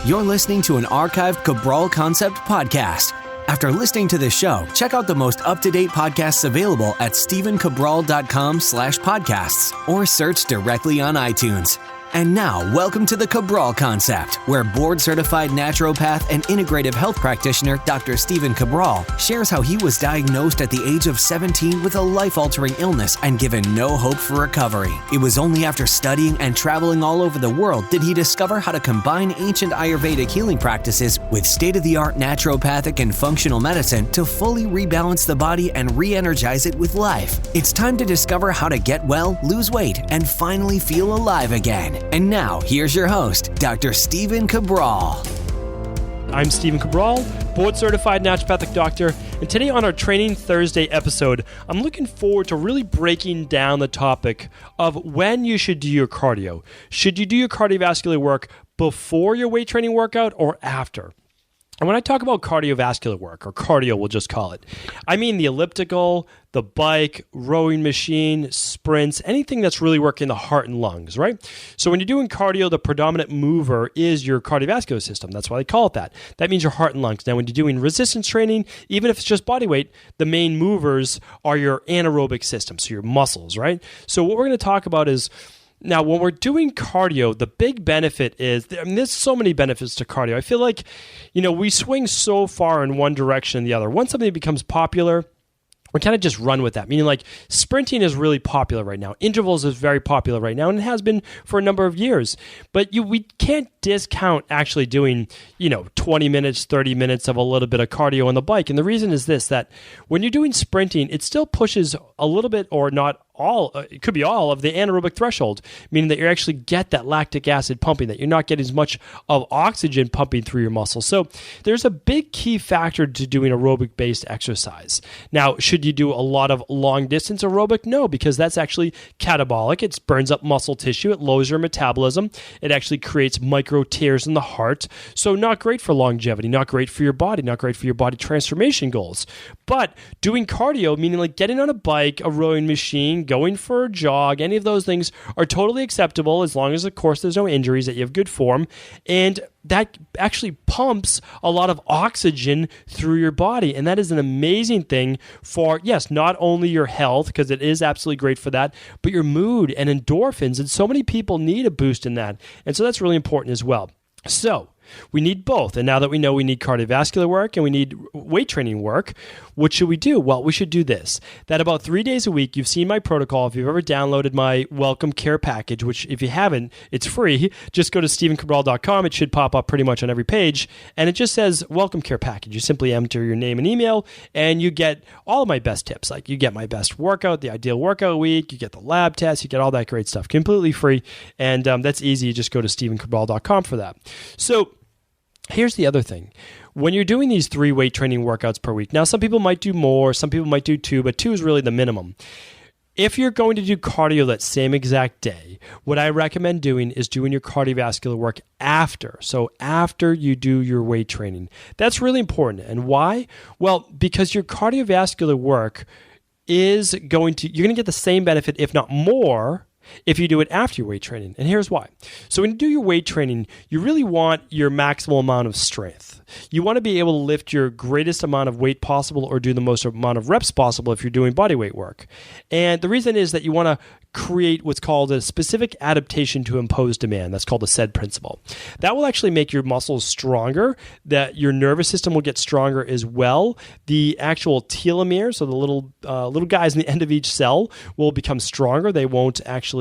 You're listening to an archived Cabral Concept podcast. After listening to this show, check out the most up-to-date podcasts available at stephencabral.com/podcasts or search directly on iTunes. And now, welcome to the Cabral Concept, where board-certified naturopath and integrative health practitioner Dr. Stephen Cabral shares how he was diagnosed at the age of 17 with a life-altering illness and given no hope for recovery. It was only after studying and traveling all over the world did he discover how to combine ancient Ayurvedic healing practices with state-of-the-art naturopathic and functional medicine to fully rebalance the body and re-energize it with life. It's time to discover how to get well, lose weight, and finally feel alive again. And now, here's your host, Dr. Stephen Cabral. I'm Stephen Cabral, board-certified naturopathic doctor, and today on our Training Thursday episode, I'm looking forward to really breaking down the topic of when you should do your cardio. Should you do your cardiovascular work before your weight training workout or after? And when I talk about cardiovascular work, or cardio we'll just call it, I mean the elliptical, the bike, rowing machine, sprints, anything that's really working the heart and lungs, right? So when you're doing cardio, the predominant mover is your cardiovascular system. That's why they call it that. That means your heart and lungs. Now when you're doing resistance training, even if it's just body weight, the main movers are your anaerobic system, so your muscles, right? So what we're going to talk about is, now, when we're doing cardio, the big benefit is, there's so many benefits to cardio. I feel like, we swing so far in one direction and the other. Once something becomes popular, we kind of just run with that. Meaning like sprinting is really popular right now. Intervals is very popular right now, and it has been for a number of years. But we can't discount actually doing, 20 minutes, 30 minutes of a little bit of cardio on the bike. And the reason is this, that when you're doing sprinting, it still pushes a little bit, or not all, it could be all of the anaerobic threshold, meaning that you actually get that lactic acid pumping, that you're not getting as much of oxygen pumping through your muscles. So there's a big key factor to doing aerobic-based exercise. Now, should you do a lot of long-distance aerobic? No, because that's actually catabolic. It burns up muscle tissue. It lowers your metabolism. It actually creates micro tears in the heart. So not great for longevity, not great for your body, not great for your body transformation goals. But doing cardio, meaning like getting on a bike, a rowing machine, going for a jog, any of those things are totally acceptable as long as, of course, there's no injuries, that you have good form. And that actually pumps a lot of oxygen through your body. And that is an amazing thing for, yes, not only your health, because it is absolutely great for that, but your mood and endorphins. And so many people need a boost in that. And so that's really important as well. So we need both. And now that we know we need cardiovascular work and we need weight training work, what should we do? Well, we should do this. That about 3 days a week, you've seen my protocol. If you've ever downloaded my Welcome Care package, which if you haven't, it's free. Just go to stephencabral.com. It should pop up pretty much on every page. And it just says Welcome Care package. You simply enter your name and email, and you get all of my best tips. Like you get my best workout, the ideal workout week, you get the lab test, you get all that great stuff completely free. And that's easy. You just go to stephencabral.com for that. So here's the other thing. When you're doing these 3 weight training workouts per week, now some people might do more, some people might do 2, but 2 is really the minimum. If you're going to do cardio that same exact day, what I recommend doing is doing your cardiovascular work after. So after you do your weight training. That's really important. And why? Well, because your cardiovascular work is you're going to get the same benefit, if not more, if you do it after your weight training. And here's why. So when you do your weight training, you really want your maximal amount of strength. You want to be able to lift your greatest amount of weight possible, or do the most amount of reps possible if you're doing body weight work. And the reason is that you want to create what's called a specific adaptation to imposed demand. That's called the SAID principle. That will actually make your muscles stronger, that your nervous system will get stronger as well. The actual telomeres, so the little guys in the end of each cell, will become stronger. They won't actually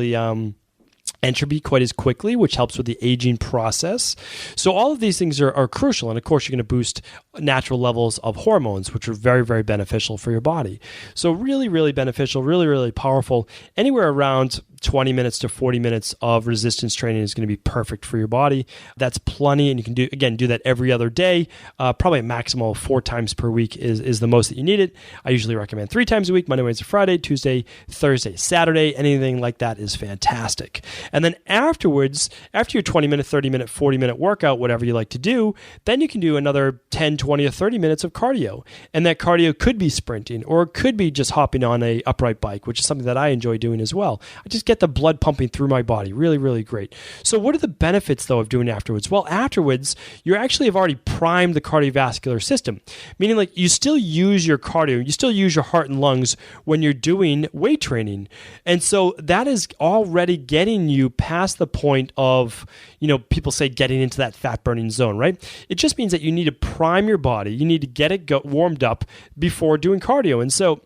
entropy quite as quickly, which helps with the aging process. So all of these things are crucial. And of course, you're going to boost natural levels of hormones, which are very, very beneficial for your body. So really, really beneficial, really, really powerful. Anywhere around 20 minutes to 40 minutes of resistance training is going to be perfect for your body. That's plenty, and you can do that every other day. Probably a maximum of 4 times per week is the most that you need it. I usually recommend 3 times a week: Monday, Wednesday, Friday, Tuesday, Thursday, Saturday. Anything like that is fantastic. And then afterwards, after your 20-minute, 30-minute, 40-minute workout, whatever you like to do, then you can do another 10, 20, or 30 minutes of cardio. And that cardio could be sprinting, or it could be just hopping on a upright bike, which is something that I enjoy doing as well. I just get get the blood pumping through my body. Really, really great. So what are the benefits, though, of doing it afterwards? Well, afterwards, you actually have already primed the cardiovascular system, meaning like you still use your cardio, you still use your heart and lungs when you're doing weight training. And so that is already getting you past the point of, people say getting into that fat burning zone, right? It just means that you need to prime your body. You need to get it warmed up before doing cardio. And so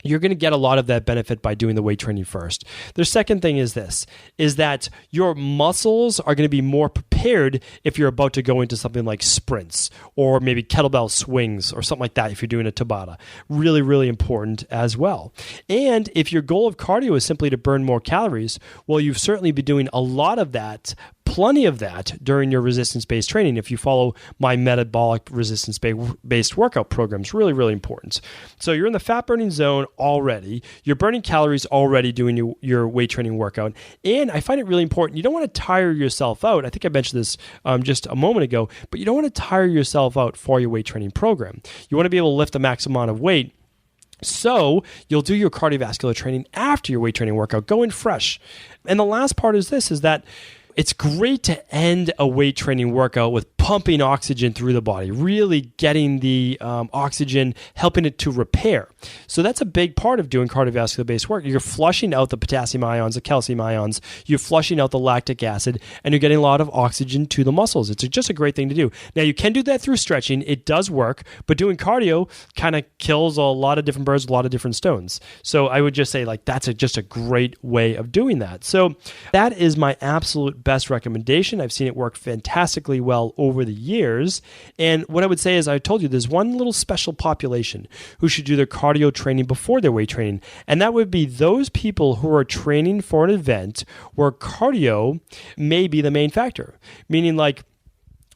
you're going to get a lot of that benefit by doing the weight training first. The second thing is that your muscles are going to be more prepared if you're about to go into something like sprints or maybe kettlebell swings or something like that if you're doing a Tabata. Really, really important as well. And if your goal of cardio is simply to burn more calories, well, you've certainly been doing a lot of that, plenty of that during your resistance-based training. If you follow my metabolic resistance-based workout programs, really, really important. So you're in the fat-burning zone already. You're burning calories already doing your weight training workout. And I find it really important. You don't want to tire yourself out. I think I mentioned this just a moment ago, but you don't want to tire yourself out for your weight training program. You want to be able to lift the max amount of weight. So you'll do your cardiovascular training after your weight training workout, going fresh. And the last part is that it's great to end a weight training workout with pumping oxygen through the body, really getting the oxygen, helping it to repair. So that's a big part of doing cardiovascular-based work. You're flushing out the potassium ions, the calcium ions, you're flushing out the lactic acid, and you're getting a lot of oxygen to the muscles. It's just a great thing to do. Now, you can do that through stretching. It does work, but doing cardio kind of kills a lot of different birds, a lot of different stones. So I would just say that's just a great way of doing that. So that is my absolute best recommendation. I've seen it work fantastically well over the years. And what I would say is, I told you, there's one little special population who should do their cardio training before their weight training. And that would be those people who are training for an event where cardio may be the main factor. Meaning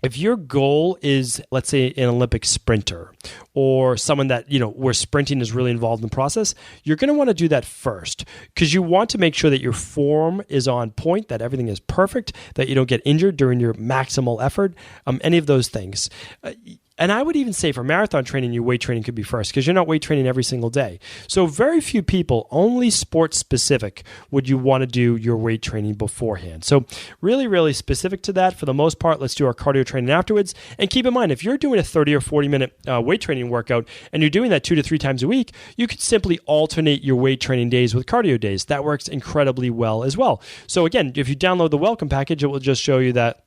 if your goal is, let's say, an Olympic sprinter or someone that, where sprinting is really involved in the process, you're going to want to do that first because you want to make sure that your form is on point, that everything is perfect, that you don't get injured during your maximal effort, any of those things. And I would even say for marathon training, your weight training could be first because you're not weight training every single day. So very few people, only sports specific, would you want to do your weight training beforehand. So really, really specific to that. For the most part, let's do our cardio training afterwards. And keep in mind, if you're doing a 30 or 40 minute weight training workout and you're doing that 2 to 3 times a week, you could simply alternate your weight training days with cardio days. That works incredibly well as well. So again, if you download the welcome package, it will just show you that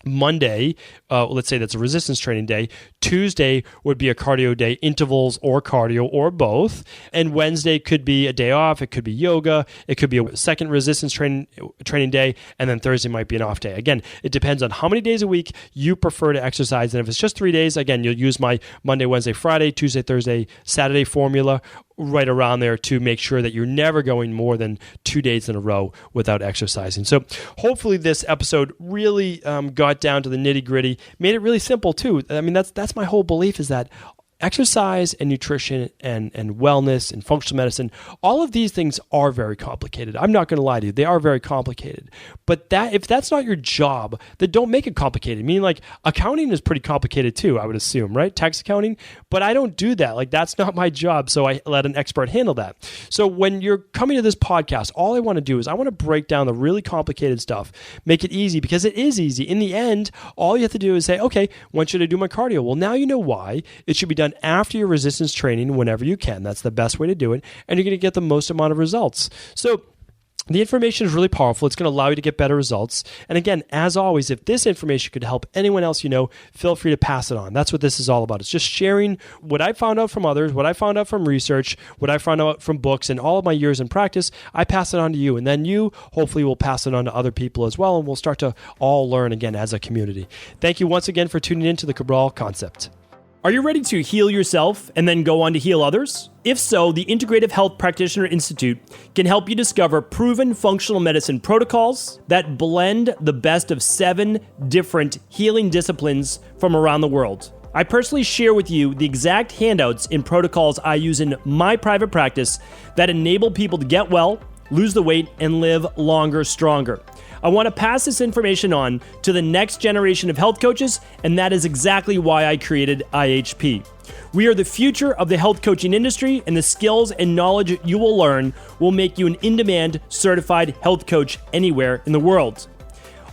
Monday, let's say that's a resistance training day. Tuesday would be a cardio day, intervals or cardio or both. And Wednesday could be a day off. It could be yoga. It could be a second resistance training day. And then Thursday might be an off day. Again, it depends on how many days a week you prefer to exercise. And if it's just 3 days, again, you'll use my Monday, Wednesday, Friday, Tuesday, Thursday, Saturday formula right around there to make sure that you're never going more than 2 days in a row without exercising. So hopefully this episode really got down to the nitty gritty, made it really simple too. I mean, that's my whole belief, is that exercise and nutrition and wellness and functional medicine, all of these things are very complicated. I'm not going to lie to you. They are very complicated. But if that's not your job, then don't make it complicated. Meaning accounting is pretty complicated too, I would assume, right? Tax accounting. But I don't do that. That's not my job. So I let an expert handle that. So when you're coming to this podcast, all I want to do is I want to break down the really complicated stuff, make it easy because it is easy. In the end, all you have to do is say, okay, when should I do my cardio? Well, now you know why. It should be done after your resistance training whenever you can. That's the best way to do it, and you're going to get the most amount of results. So the information is really powerful. It's going to allow you to get better results. And again, as always, if this information could help anyone else you know, feel free to pass it on. That's what this is all about. It's just sharing what I found out from others, what I found out from research, what I found out from books, and all of my years in practice. I pass it on to you, and then you hopefully will pass it on to other people as well, and we'll start to all learn again as a community. Thank you once again for tuning in to the Cabral Concept. Are you ready to heal yourself and then go on to heal others? If so, the Integrative Health Practitioner Institute can help you discover proven functional medicine protocols that blend the best of 7 different healing disciplines from around the world. I personally share with you the exact handouts and protocols I use in my private practice that enable people to get well, lose the weight, and live longer, stronger. I want to pass this information on to the next generation of health coaches, and that is exactly why I created IHP. We are the future of the health coaching industry, and the skills and knowledge you will learn will make you an in-demand certified health coach anywhere in the world.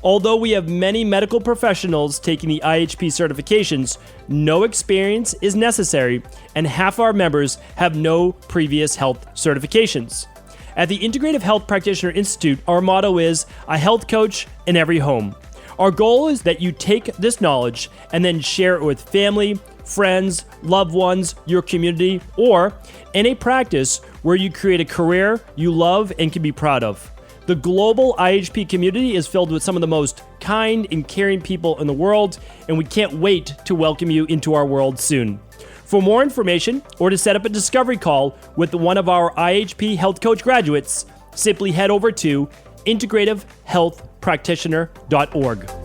Although we have many medical professionals taking the IHP certifications, no experience is necessary, and half our members have no previous health certifications. At the Integrative Health Practitioner Institute, our motto is a health coach in every home. Our goal is that you take this knowledge and then share it with family, friends, loved ones, your community, or in a practice where you create a career you love and can be proud of. The global IHP community is filled with some of the most kind and caring people in the world, and we can't wait to welcome you into our world soon. For more information or to set up a discovery call with one of our IHP Health Coach graduates, simply head over to integrativehealthpractitioner.org.